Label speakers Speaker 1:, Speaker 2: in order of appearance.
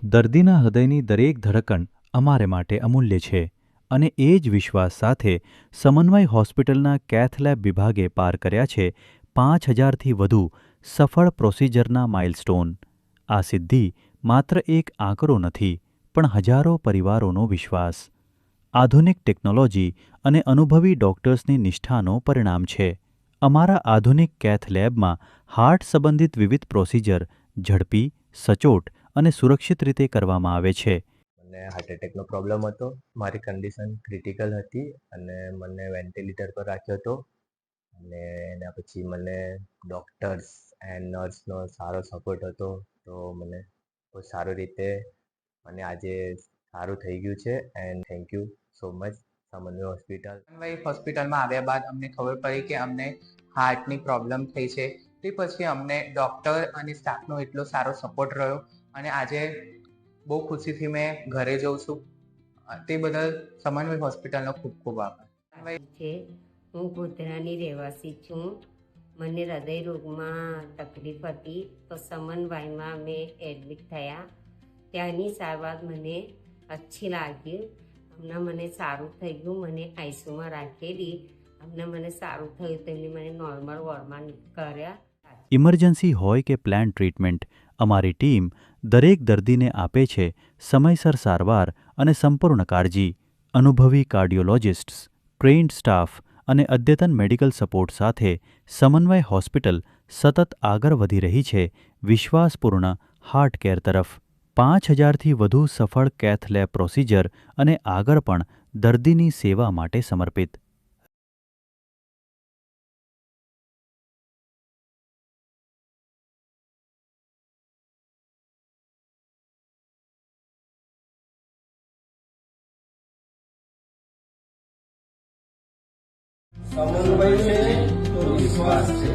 Speaker 1: દર્દીના હૃદયની દરેક ધડકણ અમારે માટે અમૂલ્ય છે અને એ જ વિશ્વાસ સાથે સમન્વય હોસ્પિટલના કેથ લેબ વિભાગે પાર કર્યા છે 5,000થી વધુ સફળ પ્રોસિજરના માઇલસ્ટોન. આ સિદ્ધિ માત્ર એક આંકડો નથી, પણ હજારો પરિવારોનો વિશ્વાસ, આધુનિક ટેકનોલોજી અને અનુભવી ડોક્ટર્સની નિષ્ઠાનો પરિણામ છે. અમારા આધુનિક કેથ લેબમાં હાર્ટ સંબંધિત વિવિધ પ્રોસિજર ઝડપી, સચોટ અને સુરક્ષિત રીતે કરવામાં આવે છે.
Speaker 2: મને હાર્ટ એટેકનો પ્રોબ્લેમ હતો. મારી કન્ડિશન ક્રિટિકલ હતી અને મને વેન્ટિલેટર પર રાખ્યો હતો. અને એના પછી મને ડૉક્ટર્સ એન્ડ નર્સનો સારો સપોર્ટ હતો. તો મને બહુ સારી રીતે મને આજે સારું થઈ ગયું છે. And thank you so much સમન્વય હોસ્પિટલ.
Speaker 3: સમન્વય હોસ્પિટલમાં આવ્યા બાદ અમને ખબર પડી કે અમને હાર્ટની પ્રોબ્લેમ થઈ છે. તે પછી અમને ડૉક્ટર અને સ્ટાફનો એટલો સારો સપોર્ટ રહ્યો અને આજે બહુ ખુશીથી મેં ઘરે જઉં છું. તે બદલ સમન્વય હોસ્પિટલનો ખૂબ ખૂબ આભાર.
Speaker 4: છે હું ગોધરાની રહેવાસી છું. મને હૃદય રોગમાં તકલીફ હતી તો સમન્વયમાં અમે એડમિટ થયા. ત્યાંની સારવાર મને અચ્છી લાગી. હમણાં મને સારું થઈ ગયું. મને આઈસીયુમાં રાખેલી. હમણાં મને સારું થયું તો એમને મને નોર્મલ વોર્ડમાં કર્યા.
Speaker 1: ઇમરજન્સી હોય કે પ્લાન ટ્રીટમેન્ટ, અમારી ટીમ દરેક દર્દીને આપે છે સમયસર સારવાર અને સંપૂર્ણ કાળજી. અનુભવી કાર્ડિયોલોજિસ્ટ્સ, ટ્રેન્ડ સ્ટાફ અને અદ્યતન મેડિકલ સપોર્ટ સાથે સમન્વય હોસ્પિટલ સતત આગળ વધી રહી છે વિશ્વાસપૂર્ણ હાર્ટ કેર તરફ. 5,000થી વધુ સફળ કેથ લેબ પ્રોસિજર અને આગળ પણ દર્દીની સેવા માટે સમર્પિત.
Speaker 5: સમન્વય છે તો વિશ્વાસ છે.